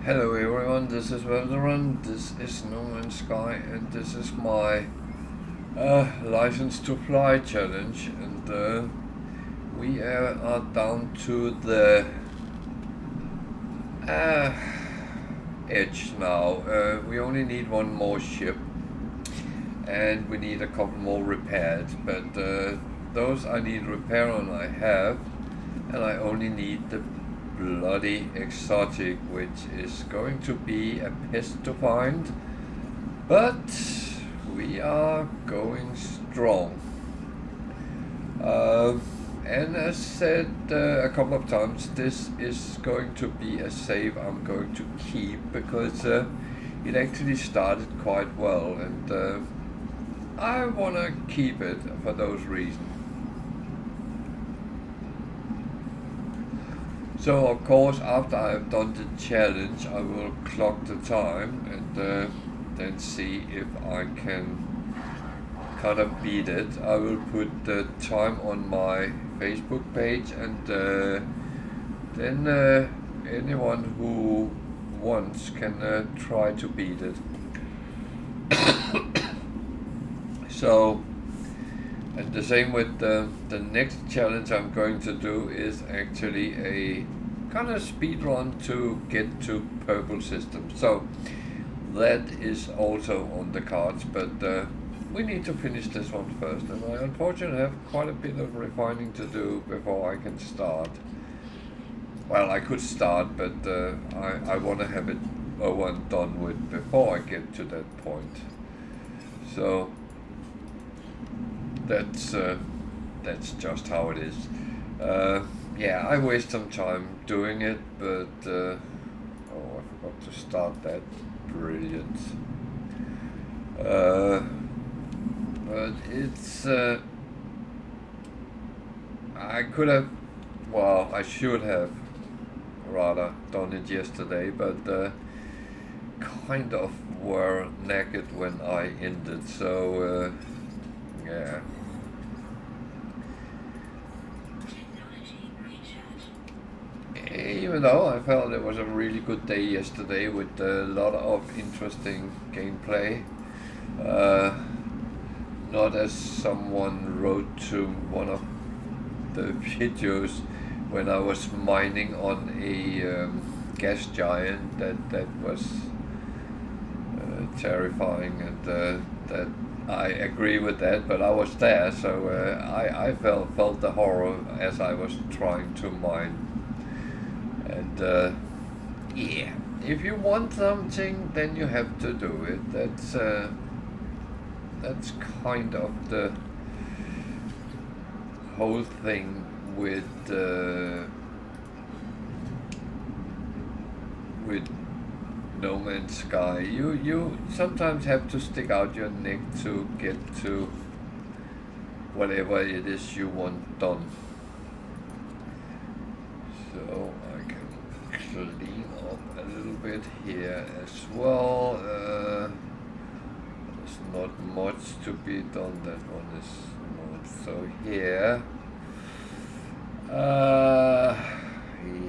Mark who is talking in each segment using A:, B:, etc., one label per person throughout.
A: Hello everyone, this is Veteran, this is No Man's Sky, and this is my License to Fly challenge, and we are down to the edge now. We only need one more ship, and we need a couple more repaired, but those I need repair on I have, and I only need the bloody exotic, which is going to be a pest to find, but we are going strong. And as said a couple of times, this is going to be a save I'm going to keep because it actually started quite well, and I want to keep it for those reasons. So of course, after I've done the challenge, I will clock the time and then see if I can kind of beat it. I will put the time on my Facebook page, and then anyone who wants can try to beat it. So, and the same with the next challenge I'm going to do is actually a kind of speed run to get to purple system. So that is also on the cards, but we need to finish this one first, and I unfortunately have quite a bit of refining to do before I can start. Well, I could start, but I want to have it over and done with before I get to that point. So that's just how it is. Yeah, I waste some time doing it, but oh, I forgot to start that. Brilliant. But it's I could have, well, I should have rather done it yesterday, but kind of were naked when I ended, so yeah. Even though I felt it was a really good day yesterday with a lot of interesting gameplay. Not as someone wrote to one of the videos when I was mining on a gas giant, that was terrifying, and that I agree with that, but I was there, so I felt the horror as I was trying to mine. And yeah, if you want something, then you have to do it. That's kind of the whole thing with No Man's Sky. You sometimes have to stick out your neck to get to whatever it is you want done. So I can clean up a little bit here as well. There's not much to be done. That one is not. So here,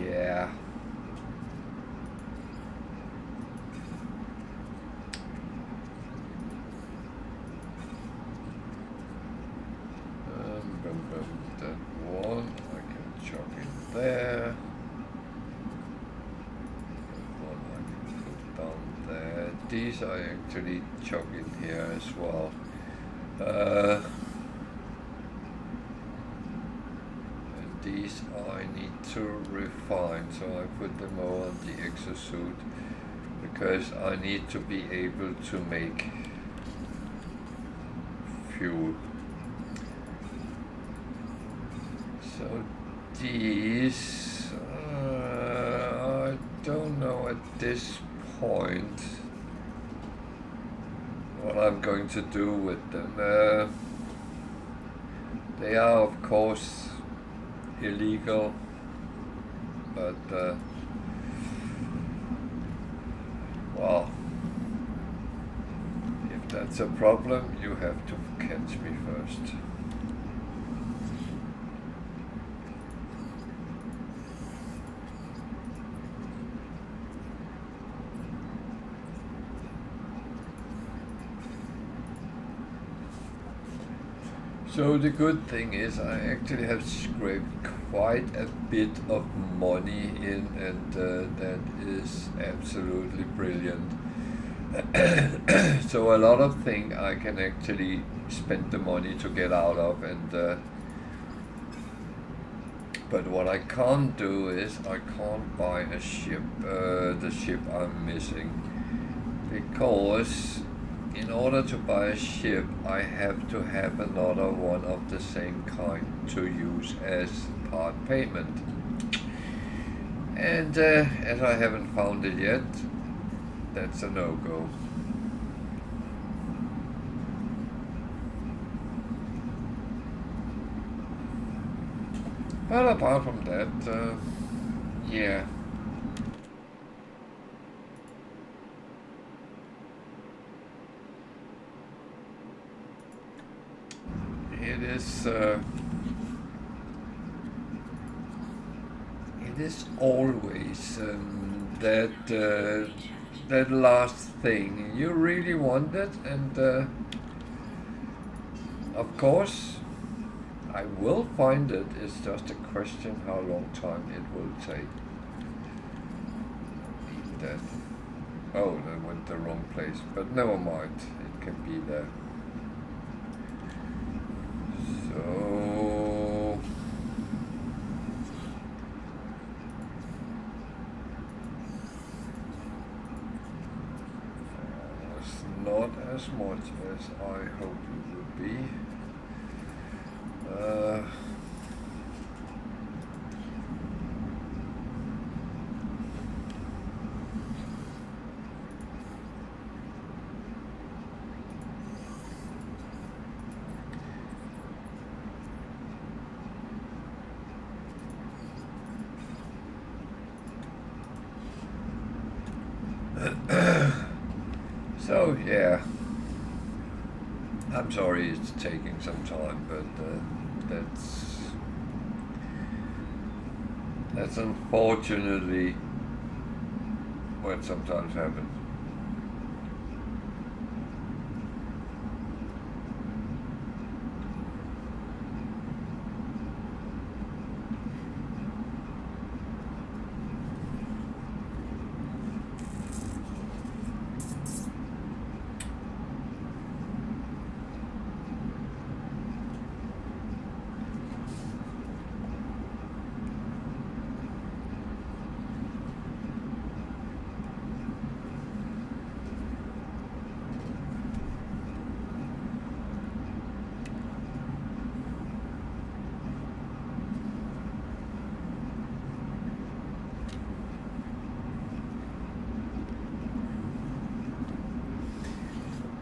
A: yeah. That one I can chuck in there. That one I can put down there. These I actually chuck in here as well. And these I need to refine, so I put them all on the exosuit because I need to be able to make fuel. So these, I don't know at this point what I'm going to do with them. They are of course illegal, but well, if that's a problem, you have to catch me first. So the good thing is I actually have scraped quite a bit of money in, and that is absolutely brilliant. So a lot of things I can actually spend the money to get out of, and but what I can't do is I can't buy a ship, the ship I'm missing, because in order to buy a ship I have to have another one of the same kind to use as part payment. And as I haven't found it yet, that's a no-go. But apart from that, yeah. It is always that last thing you really want it, and of course I will find it. It's just a question how long time it will take. That. Oh, I went the wrong place, but never mind. It can be there. So it's not as much as I hoped it would be. So yeah, I'm sorry it's taking some time, but that's unfortunately what sometimes happens.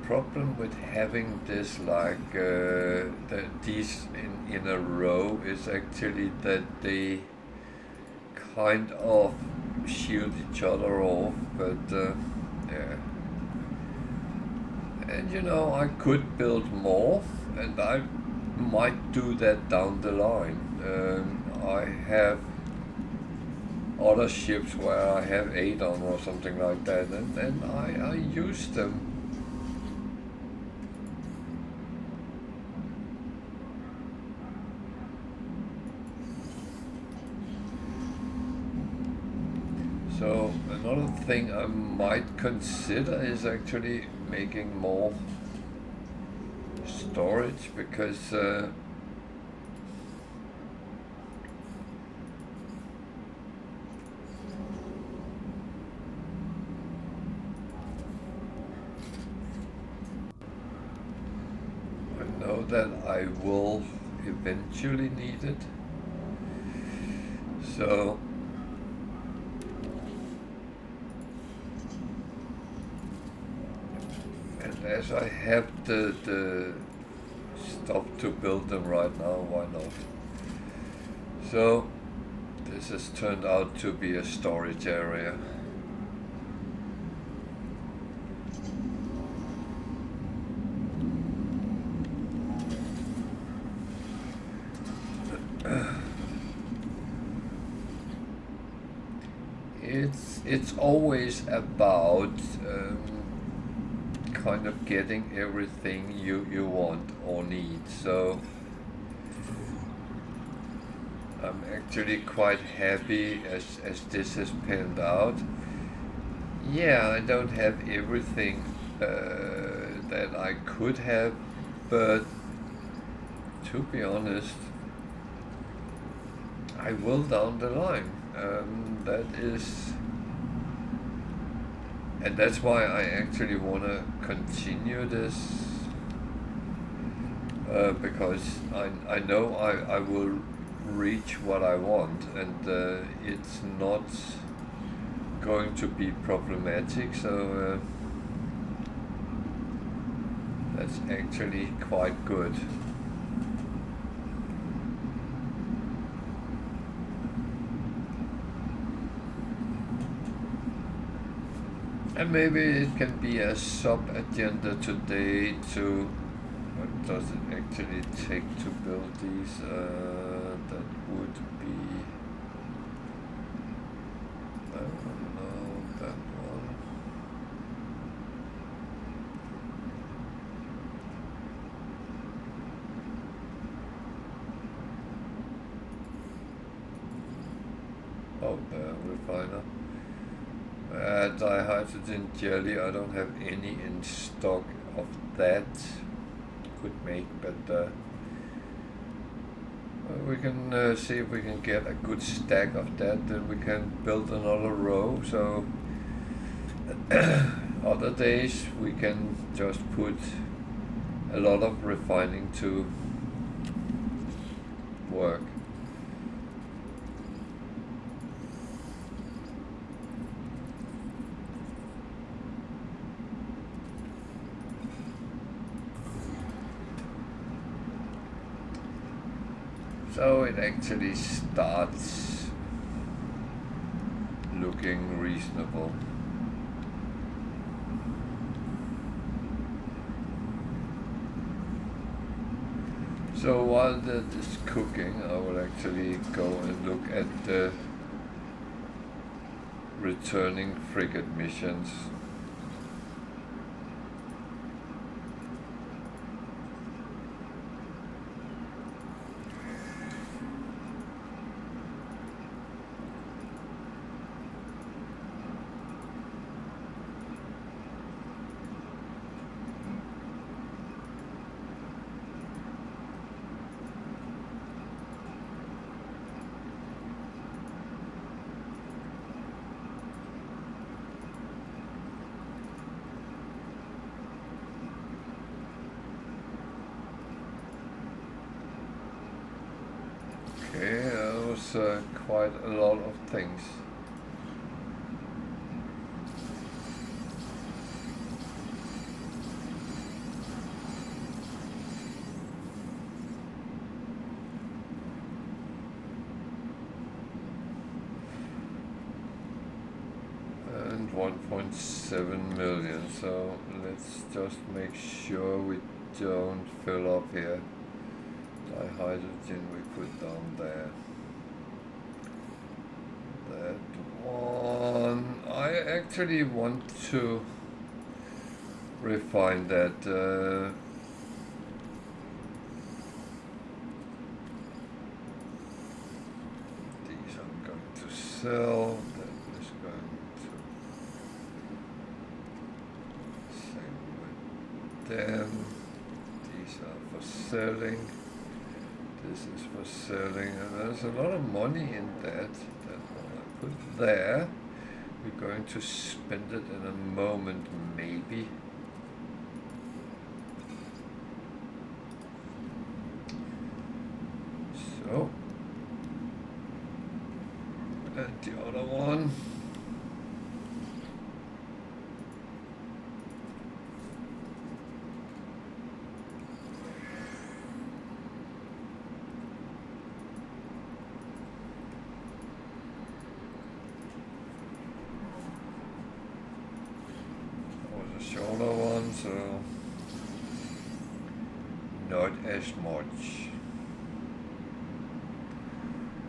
A: Problem with having this like these in a row is actually that they kind of shield each other off, but yeah. And you know, I could build more, and I might do that down the line. I have other ships where I have 8 on or something like that, and I use them. So another thing I might consider is actually making more storage, because I know that I will eventually need it. So as I have the stuff to build them right now, why not? So this has turned out to be a storage area. It's always about kind of getting everything you want or need. So I'm actually quite happy as this has panned out. Yeah, I don't have everything that I could have, but to be honest, I will down the line. That is, and that's why I actually want to continue this, because I know I will reach what I want, and it's not going to be problematic, so that's actually quite good. And maybe it can be a sub-agenda today to what does it actually take to build these? That would be, I don't know, that one. Oh, the refiner. Dihydrogen jelly, I don't have any in stock of that. Could make, but we can see if we can get a good stack of that, then we can build another row. So other days we can just put a lot of refining to work. So it actually starts looking reasonable. So while that is cooking, I will actually go and look at the returning frigate missions. Okay, that was quite a lot of things. And 1.7 million, so let's just make sure we don't fill up here. Dihydrogen we put down there. That one, I actually want to refine that. These I'm going to sell. That is going to same with them. These are for selling. This is for selling, and there's a lot of money in that. That one I put there. We're going to spend it in a moment, maybe. So, and the other one. Shuttle one, so not as much.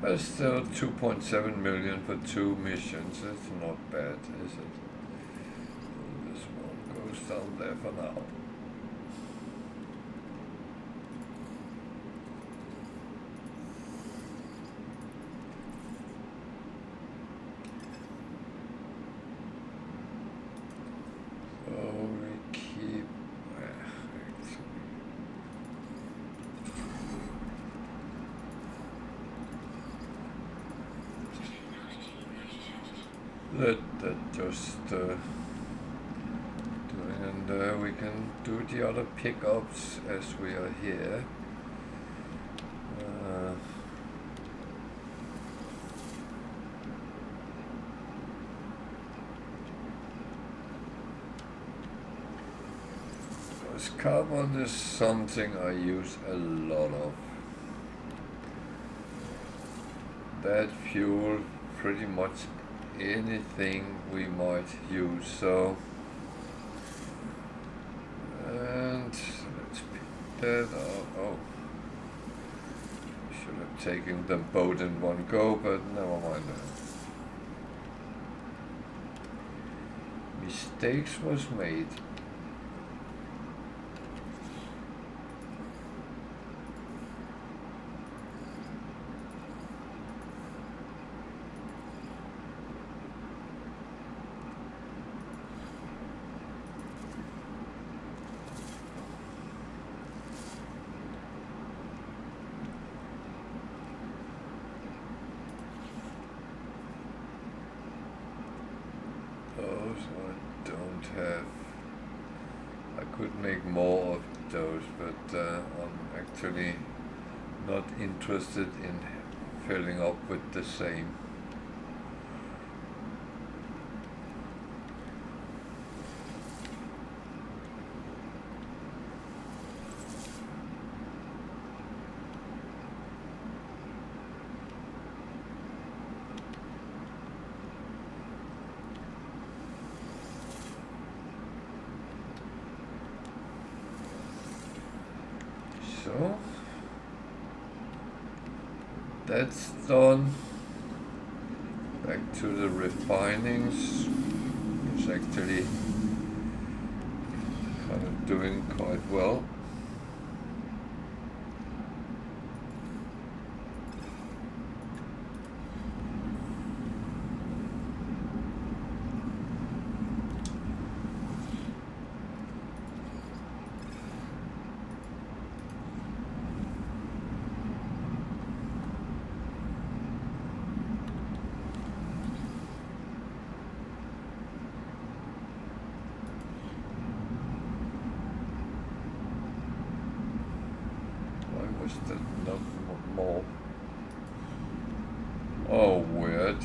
A: But still 2.7 million for 2 missions. It's not bad, is it? This one goes down there for now. let that just doing, and we can do the other pickups as we are here. Because carbon is something I use a lot of. That fuel pretty much anything we might use, so and let's pick that up. Oh, should have taken them both in one go, but never mind that. Mistakes was made. I could make more of those, but I'm actually not interested in filling up with the same. So that's done. Back to the refinings. It's actually kind of doing quite well. Not more. Oh, weird.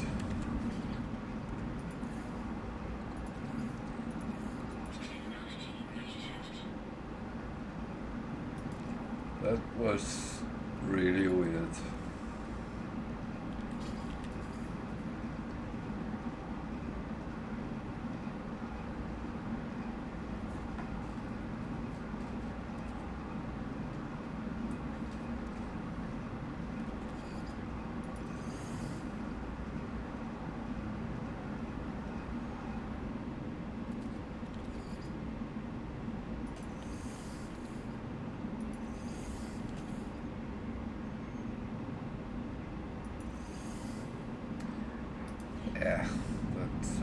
A: That was really weird. Yeah, that's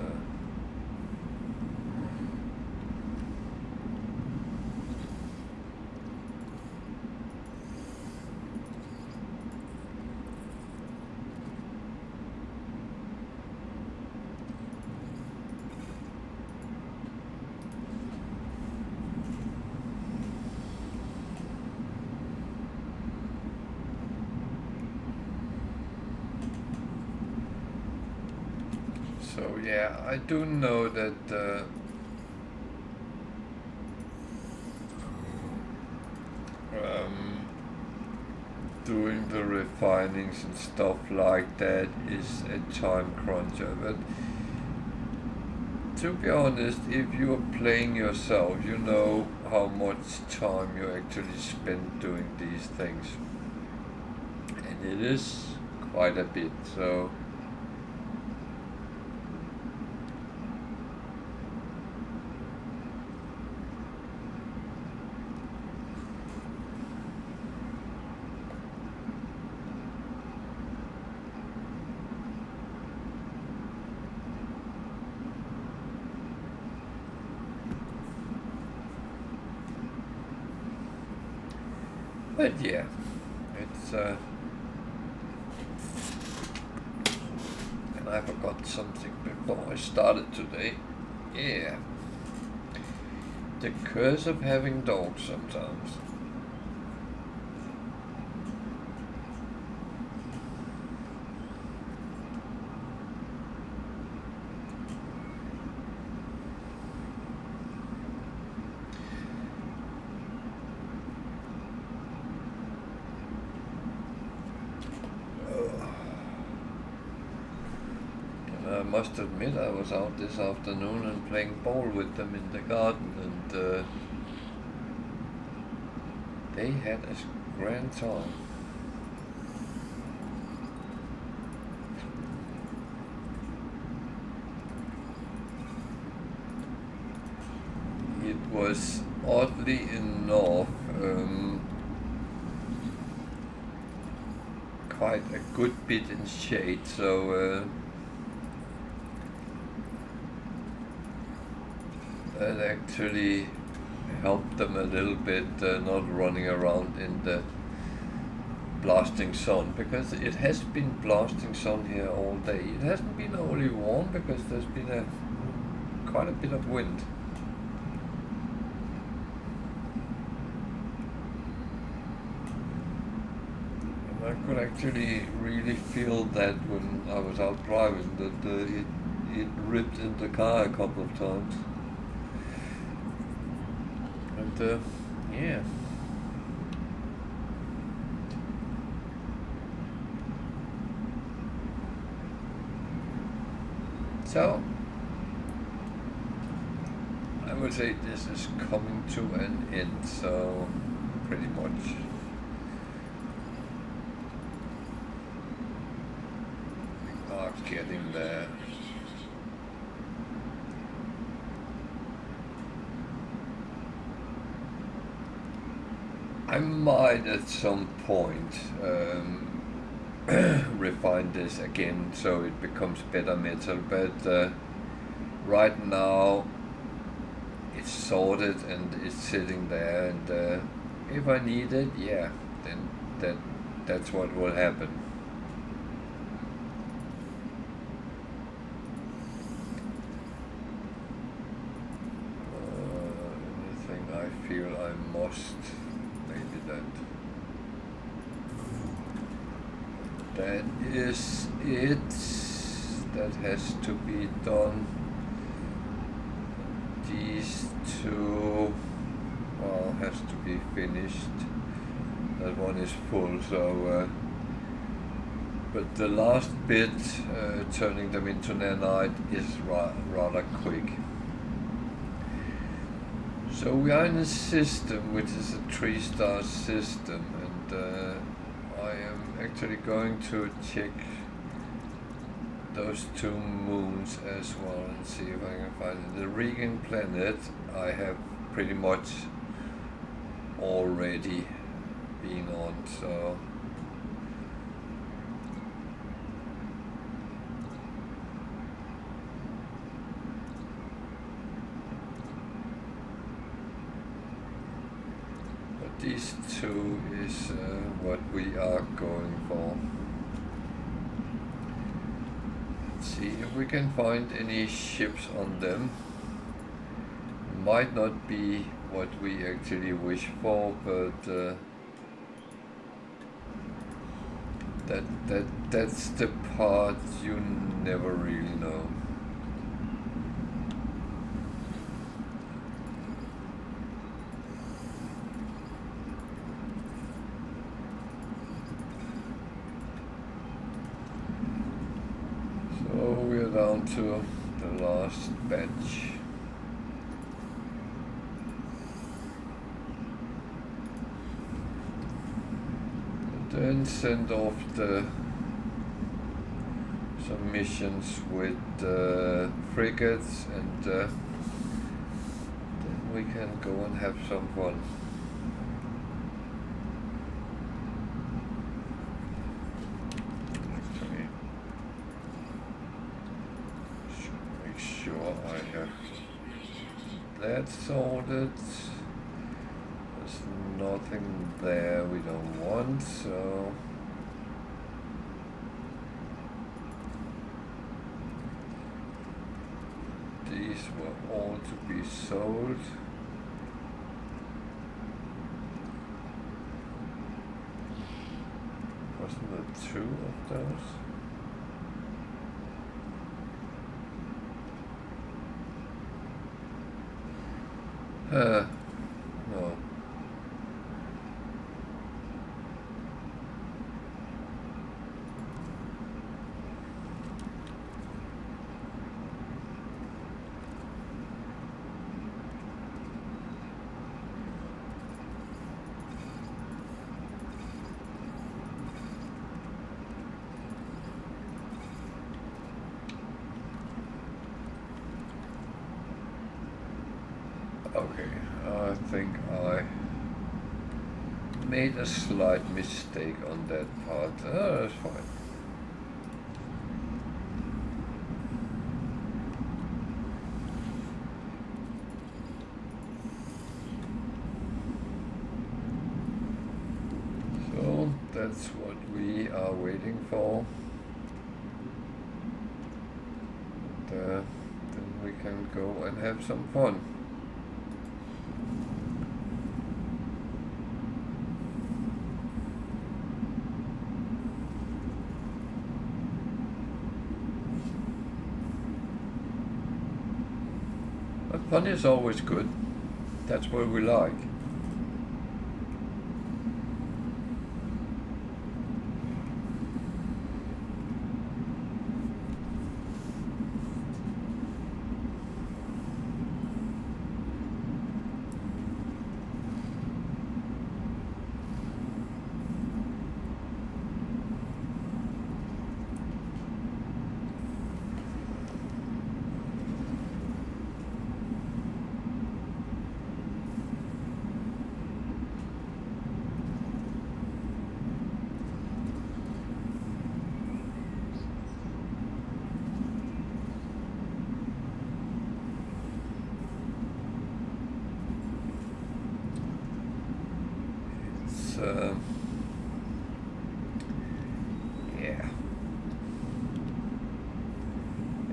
A: so yeah, I do know that doing the refinings and stuff like that is a time cruncher, but to be honest, if you're playing yourself, you know how much time you actually spend doing these things, and it is quite a bit, so but yeah, it's And I forgot something before I started today. Yeah. The curse of having dogs sometimes. I must admit I was out this afternoon and playing ball with them in the garden, and they had a grand time. It was oddly enough quite a good bit in shade, so that actually helped them a little bit, not running around in the blasting sun, because it has been blasting sun here all day. It hasn't been only warm because there's been quite a bit of wind. And I could actually really feel that when I was out driving, that it ripped in the car a couple of times. And yeah. So I would say this is coming to an end, so pretty much. We are getting there. I might at some point refine this again so it becomes better metal, but right now it's sorted and it's sitting there, and if I need it, yeah, then that's what will happen. Anything I feel I must. That is it. That has to be done. These two, well, has to be finished. That one is full, so but the last bit, turning them into nanite, is rather quick. So we are in a system which is a 3-star system, and I am actually going to check those 2 moons as well and see if I can find it. The Regan planet I have pretty much already been on, so these 2 is what we are going for. Let's see if we can find any ships on them. Might not be what we actually wish for, but that's the part you never really know. Down to the last batch. And then send off some missions with frigates, and then we can go and have some fun. That's sorted. There's nothing there we don't want, so these were all to be sold. Wasn't there 2 of those? No. Okay, I think I made a slight mistake on that part. Oh, that's fine. So that's what we are waiting for. And, then we can go and have some fun. Fun is always good. That's what we like. Yeah.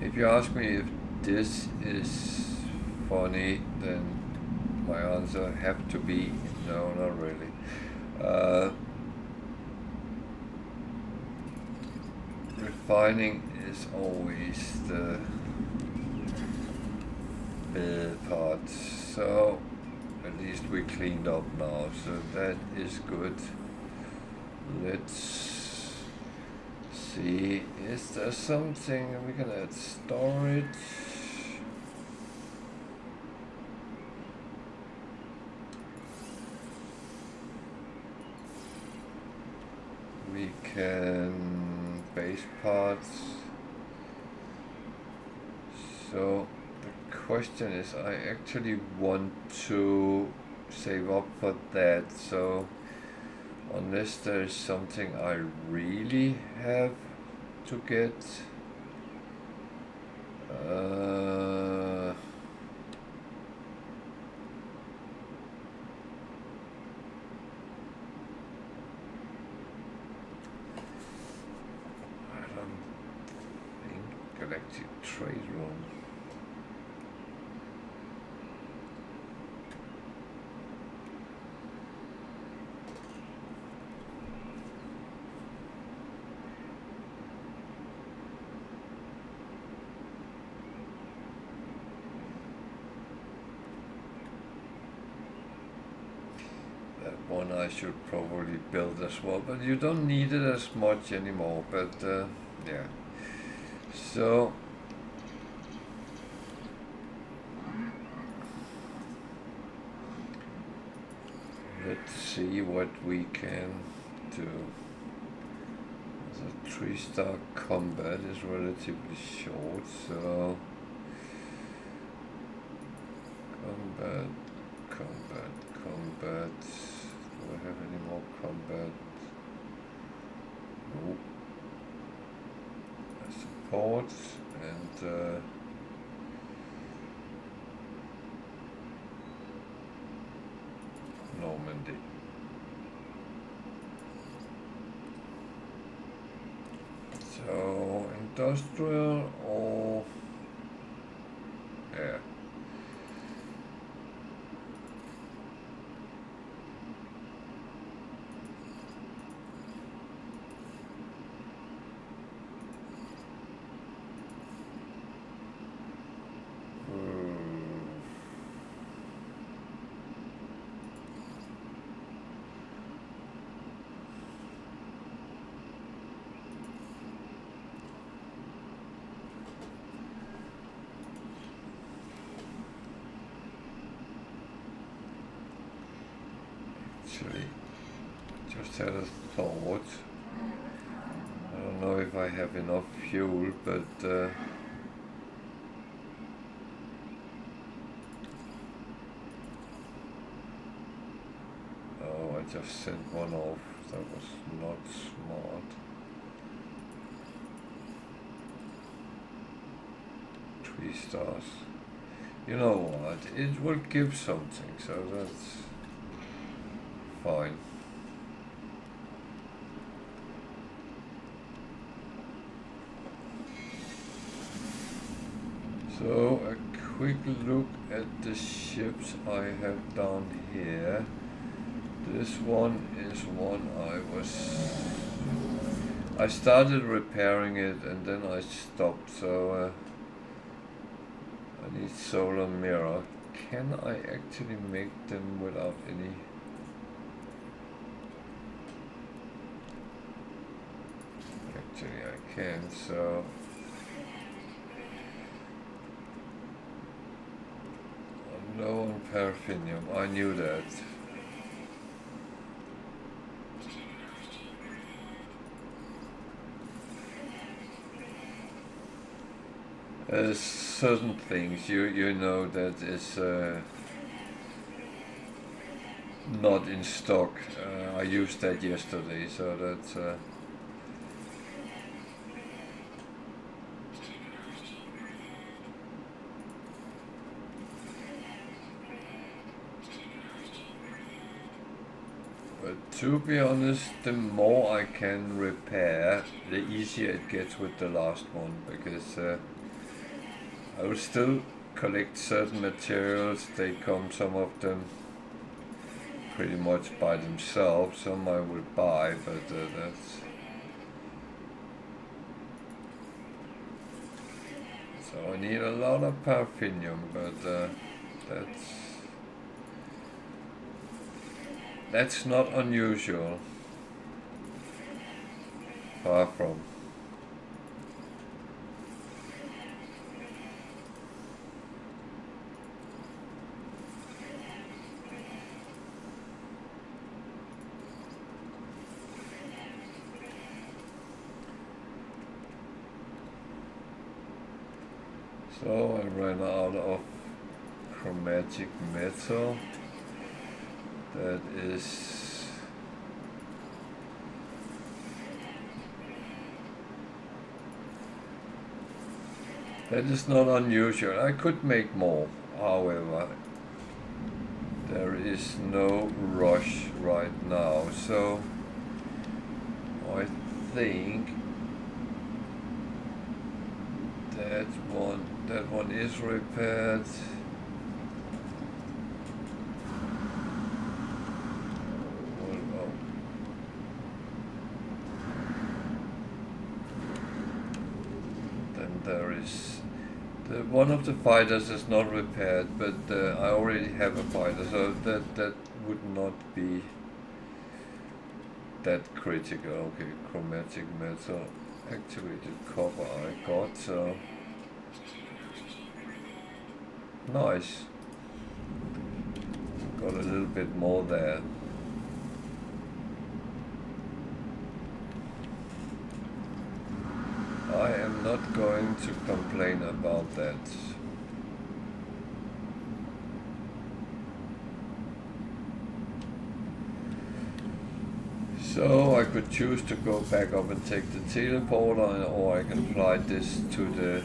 A: If you ask me if this is funny, then my answer have to be no, not really. Refining is always the bad part, so at least we cleaned up now, so that is good. Let's see, is there something we can add? Storage. We can base parts. So the question is, I actually want to save up for that, so unless there is something I really have to get, I don't think Galactic Trade Room. One I should probably build as well, but you don't need it as much anymore, but yeah. So let's see what we can do. The 3-star combat is relatively short, so combat. Do I have any more combat? Nope. Support and Normandy. So industrial or yeah. actually. Just had a thought. I don't know if I have enough fuel, but oh, I just sent one off. That was not smart. 3 stars. You know what? It will give something, so that's fine. So a quick look at the ships I have down here. This one is one I started repairing it and then I stopped, so I need solar mirror. Can I actually make them without any? Actually I can, so I'm low on paraffinium, I knew that. Certain things you know that is not in stock. I used that yesterday, so that's but to be honest, the more I can repair, the easier it gets with the last one, because I will still collect certain materials. They come, some of them pretty much by themselves, some I will buy, but that's... So I need a lot of paraffinium, but that's not unusual. Far from. So I ran out of chromatic metal. That is not unusual. I could make more, however, there is no rush right now, so I think that one is repaired. There is one of the fighters is not repaired, but I already have a fighter, so that would not be that critical. Okay, chromatic metal, activated copper I got, so nice. Got a little bit more there. I am not going to complain about that. So I could choose to go back up and take the teleporter, or I can fly this to the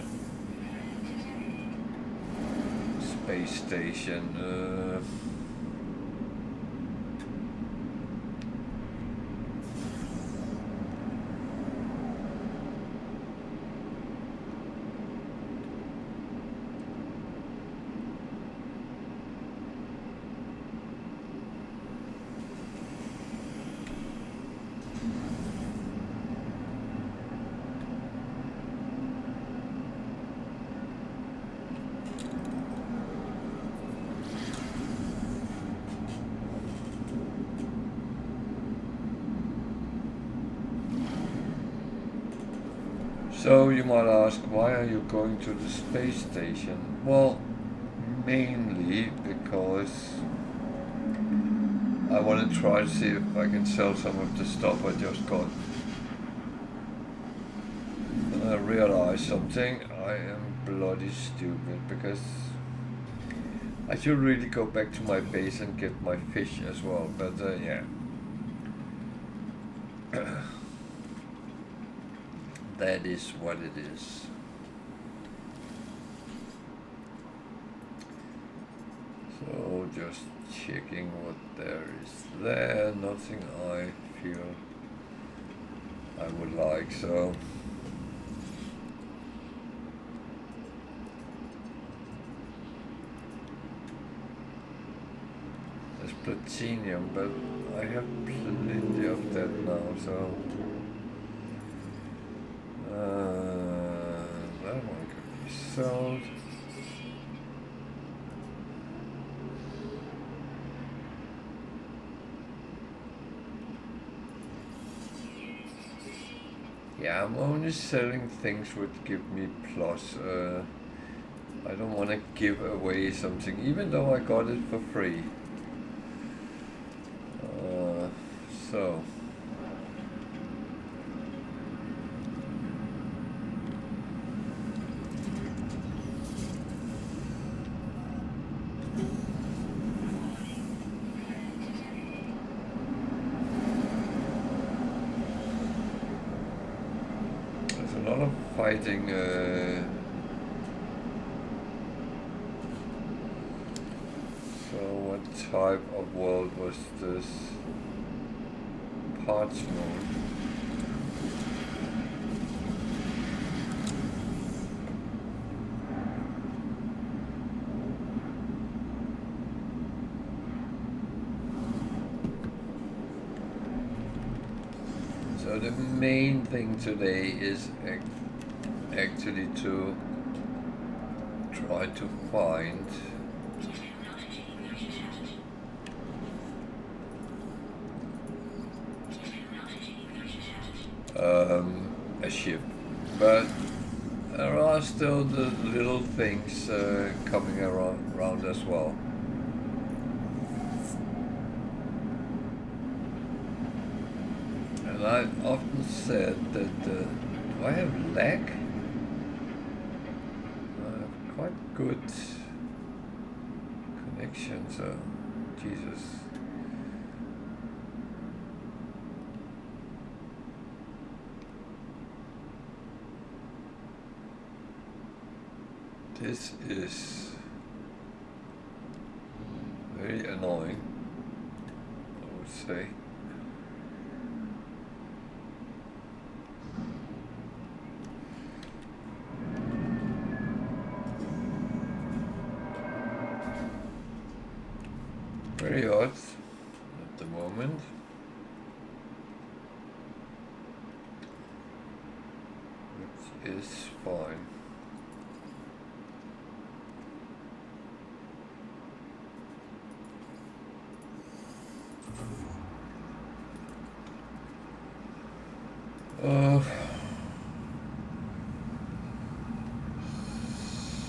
A: space station. So you might ask, why are you going to the space station? Well, mainly because I want to try to see if I can sell some of the stuff I just got. And I realized something. I am bloody stupid because I should really go back to my base and get my fish as well. But yeah. That is what it is. So just checking what there is there. Nothing I feel I would like. So there's platinum, but I have plenty of that now. So that one could be sold. Yeah, I'm only selling things which give me plus. I don't want to give away something, even though I got it for free. So. Fighting so what type of world was this? Parts mode. So the main thing today is actually to try to find a ship, but there are still the little things coming around as well. And I often said that do I have lag? Quite good connection, so Jesus. This is very annoying, I would say. Very odd at the moment. Which is fine.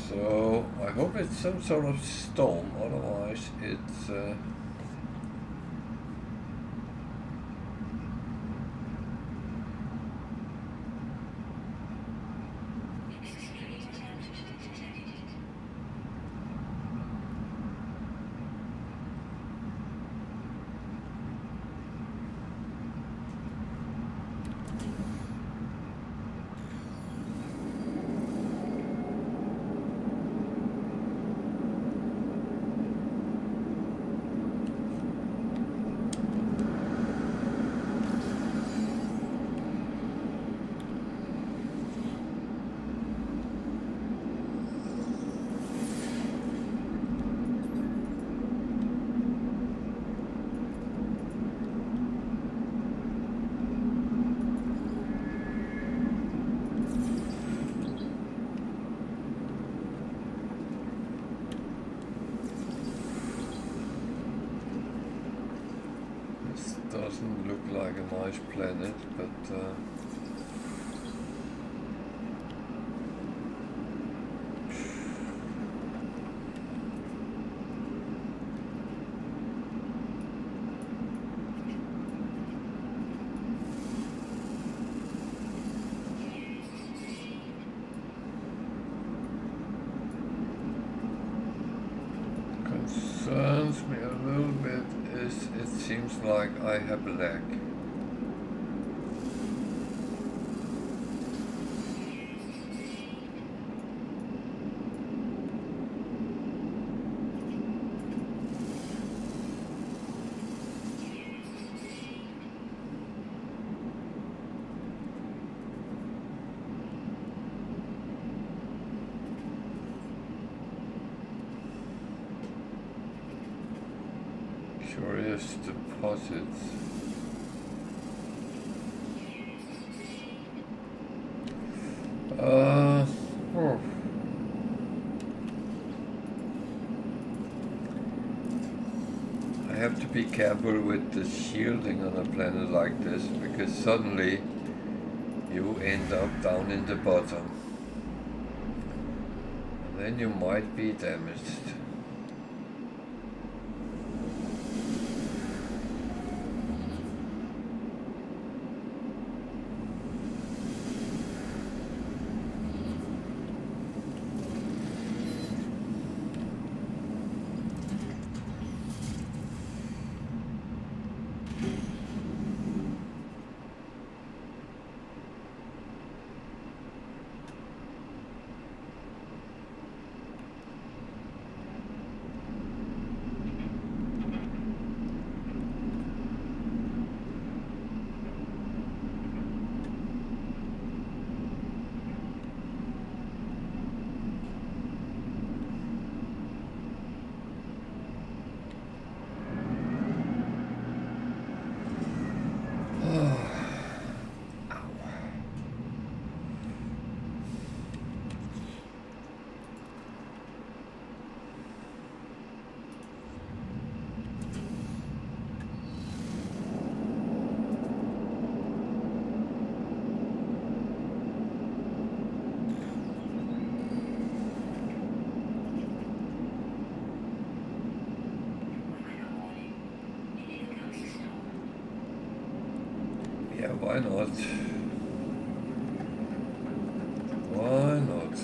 A: So I hope it's some sort of storm, otherwise it's doesn't look like a nice planet, but concerns me a little bit is it seems like I have lag. Curious deposits. Oh. I have to be careful with the shielding on a planet like this, because suddenly you end up down in the bottom. And then you might be damaged. Yeah, why not? Why not?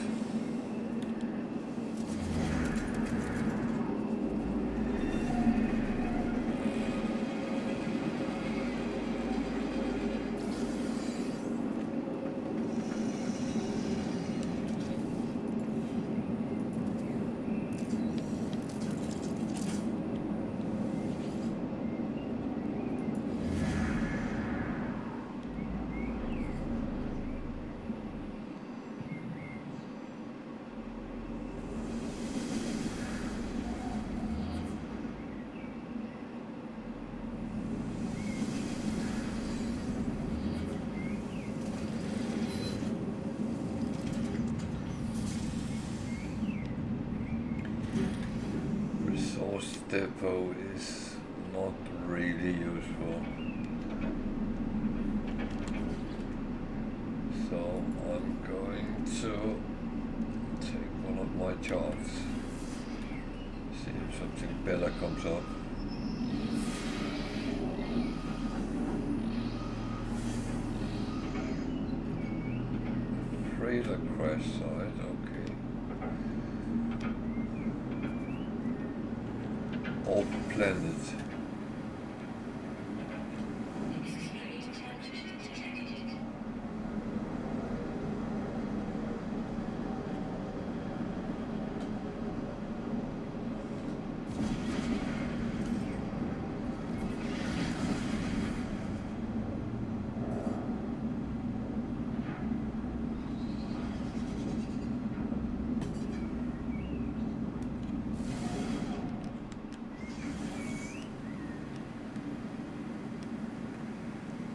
A: Depot is not really useful, so I'm going to take one of my charts, see if something better comes up. Freighter crash site, okay. Off planet.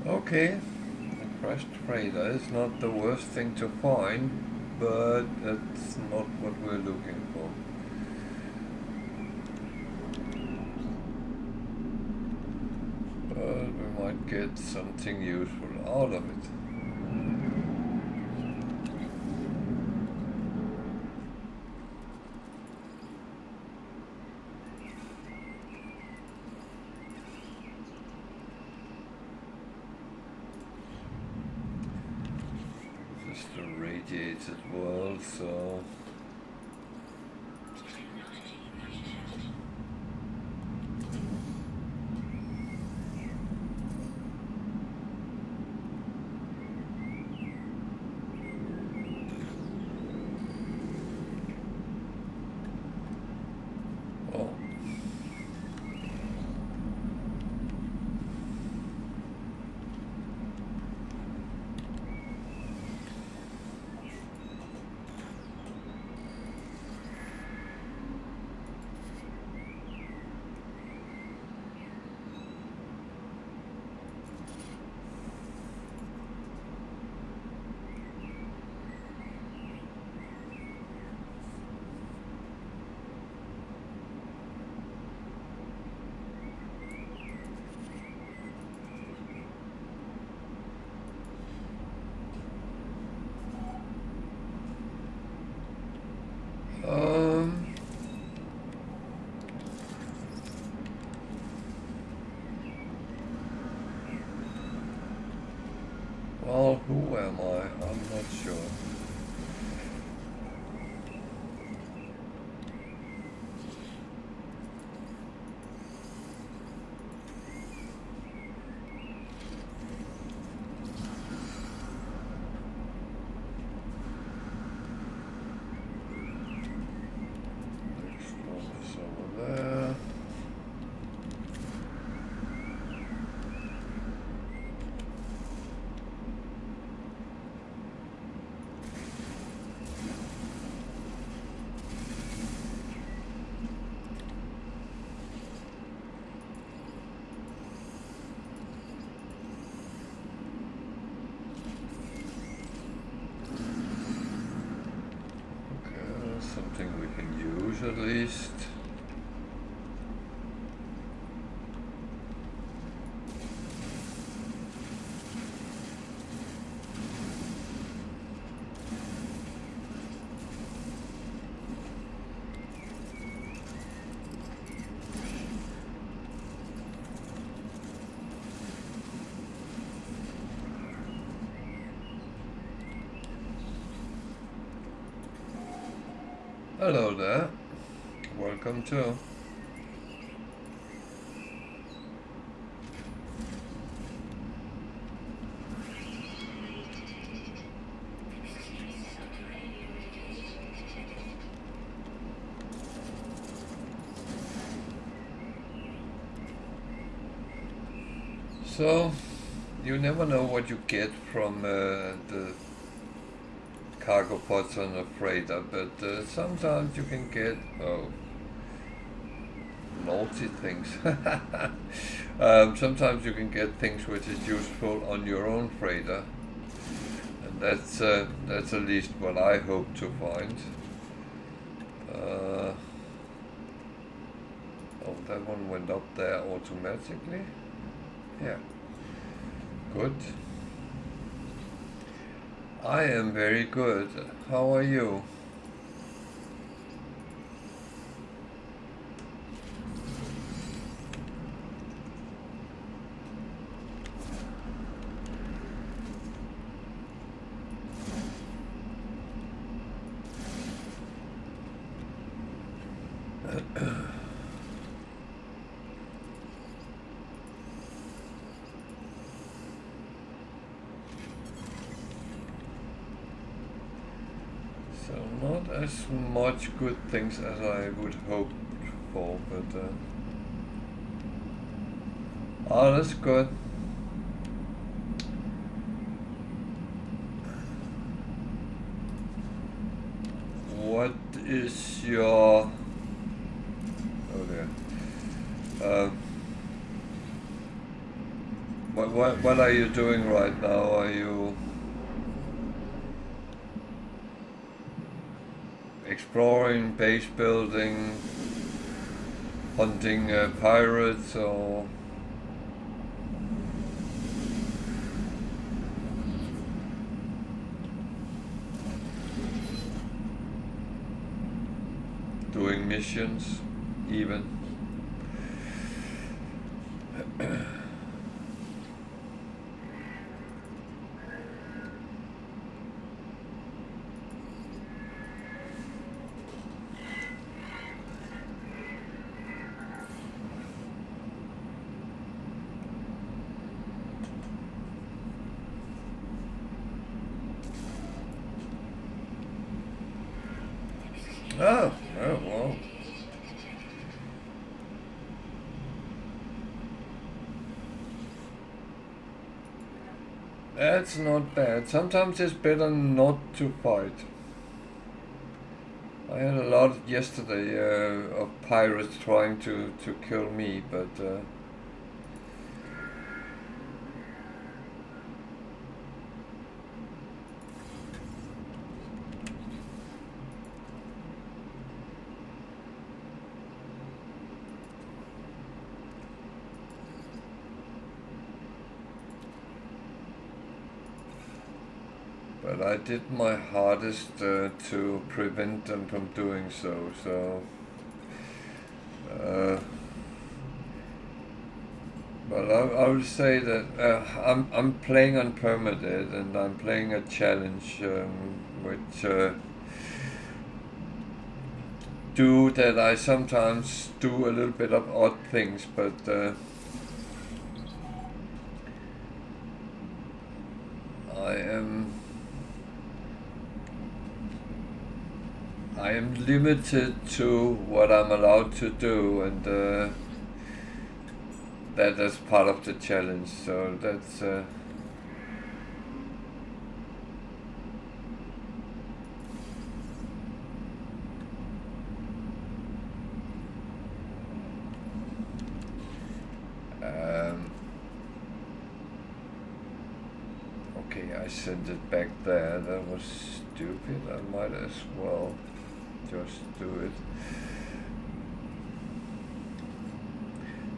A: Okay, a crashed freighter is not the worst thing to find, but that's not what we're looking for. But we might get something useful out of it. Radiated world, so something we can use at least. Hello there, welcome to. So, you never know what you get from the cargo pods on a freighter, but sometimes you can get naughty things. Sometimes you can get things which is useful on your own freighter, and that's at least what I hope to find. Oh, that one went up there automatically. Yeah, good. I am very good. How are you? Not as much good things as I would hope for, but oh, that's good. What is your... Oh there. What are you doing right now? Are you exploring, base building, hunting pirates, or doing missions even? Oh, well. That's not bad. Sometimes it's better not to fight. I had a lot yesterday of pirates trying to kill me, but I did my hardest to prevent them from doing so. But I would say that I'm playing on Permadeath, and I'm playing a challenge which do that I sometimes do a little bit of odd things, but I am limited to what I'm allowed to do, and that is part of the challenge. So that's okay. I sent it back there. That was stupid. I might as well. just do it.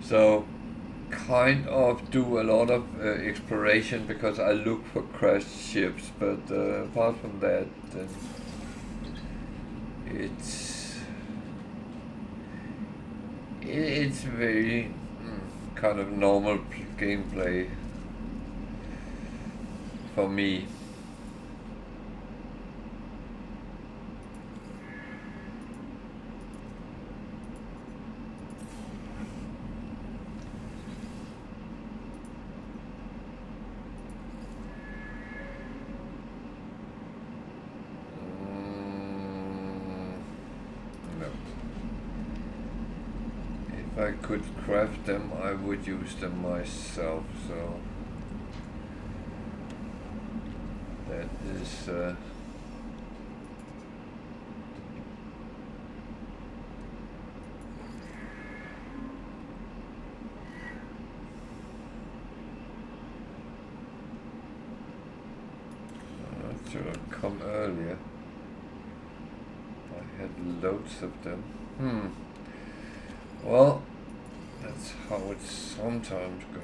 A: So kind of do a lot of exploration because I look for crashed ships, but apart from that, then it's very kind of normal gameplay for me. If I could craft them, I would use them myself, so that is I should have come earlier. I had loads of them. Well, that's how it sometimes goes.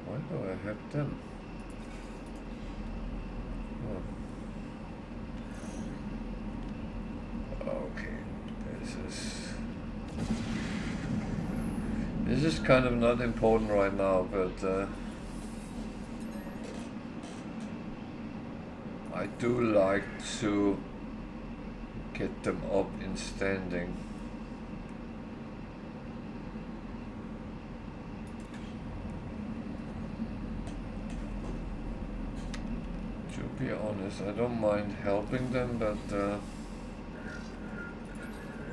A: Why do I have them? Okay, this is kind of not important right now, but I do like to get them up in standing. To be honest, I don't mind helping them, but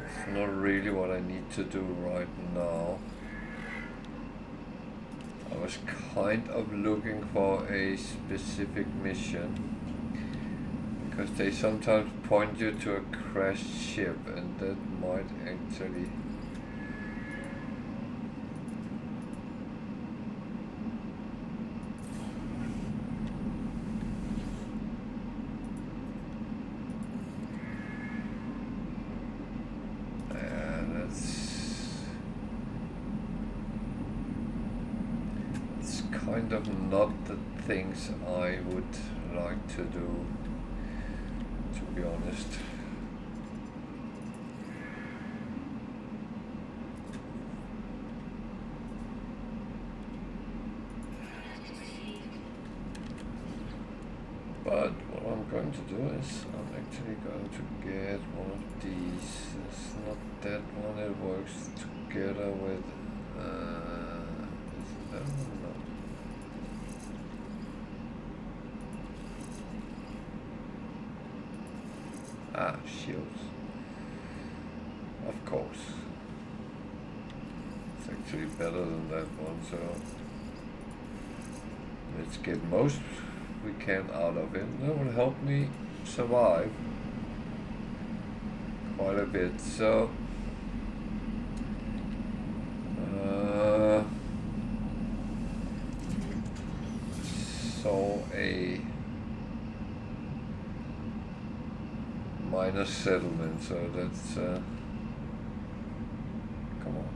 A: it's not really what I need to do right now. I was kind of looking for a specific mission, because they sometimes point you to a crashed ship, and that might actually that's kind of not the things I would like to do, to be honest. But what I'm going to do is I'm actually going to get one of these. It's not that one, it works together with is that one? No. Shields. Of course. It's actually better than that one, so let's get most we can out of it. That will help me survive quite a bit. So a minor settlement, so that's come on,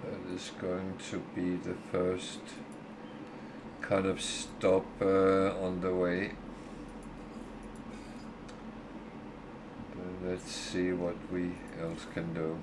A: that is going to be the first kind of stop on the way. Let's see what we else can do.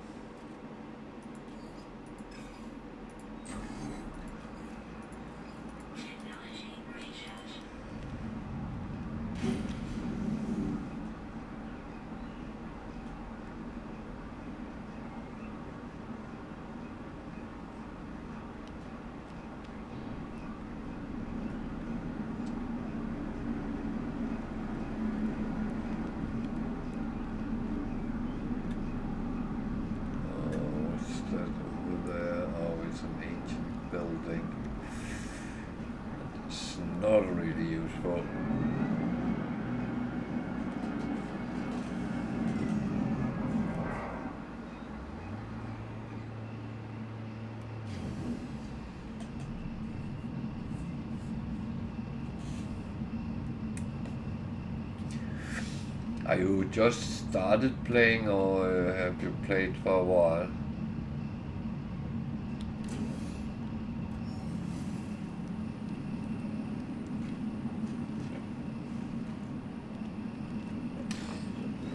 A: Are you just started playing, or have you played for a while?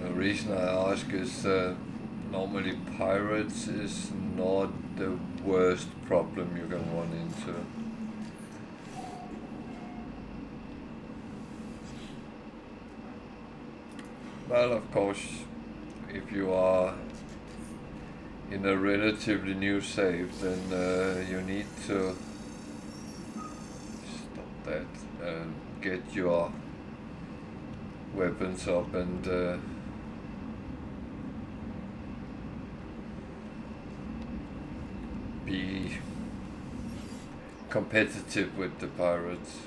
A: The reason I ask is normally pirates is not the worst problem you can run into. Well, of course, if you are in a relatively new save, then you need to stop that and get your weapons up and be competitive with the pirates.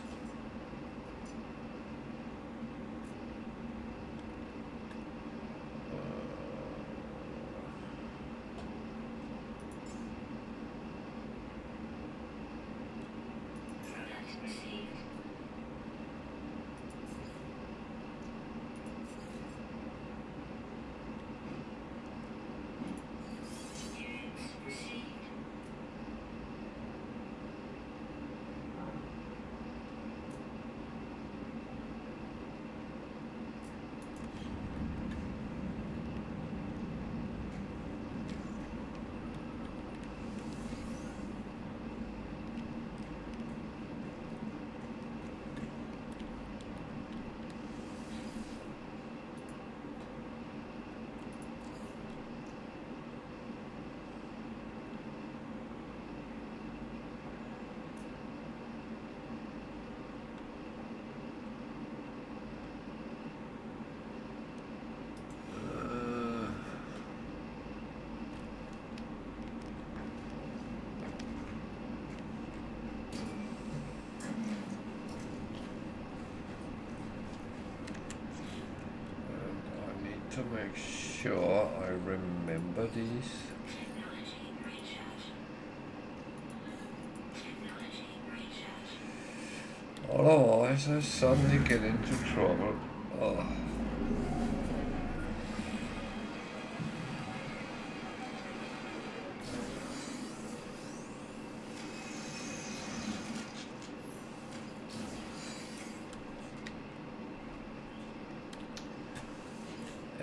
A: To make sure I remember these. Otherwise I suddenly get into trouble. Oh.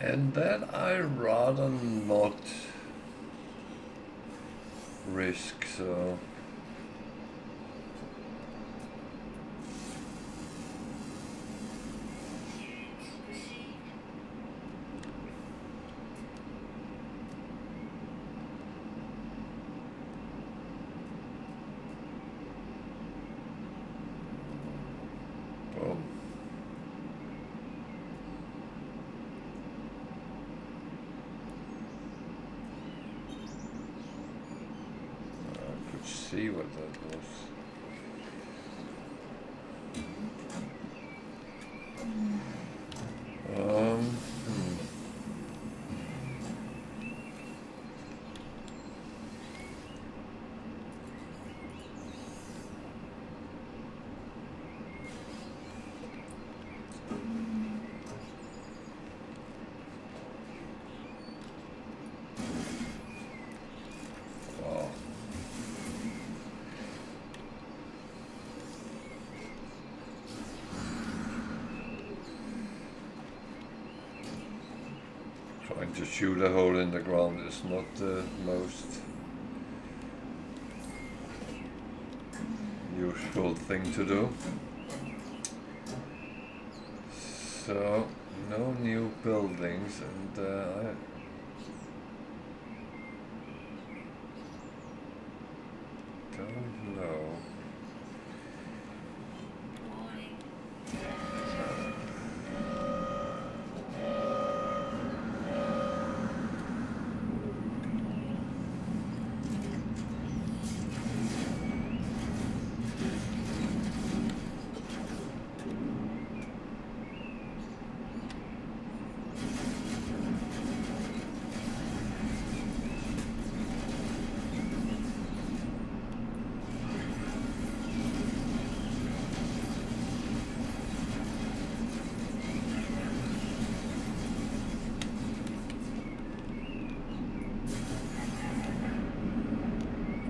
A: And that I rather not risk, so boom. See what that was. Trying to shoot a hole in the ground is not the most useful thing to do. So, no new buildings, and I don't know.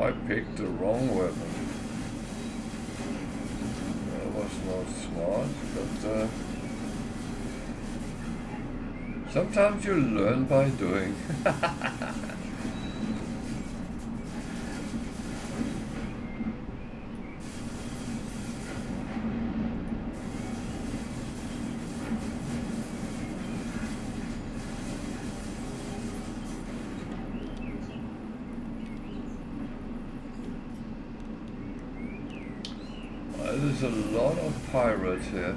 A: I picked the wrong weapon. That was not smart, but sometimes you learn by doing. There's a lot of pirates here.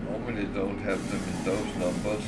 A: Normally don't have them in those numbers.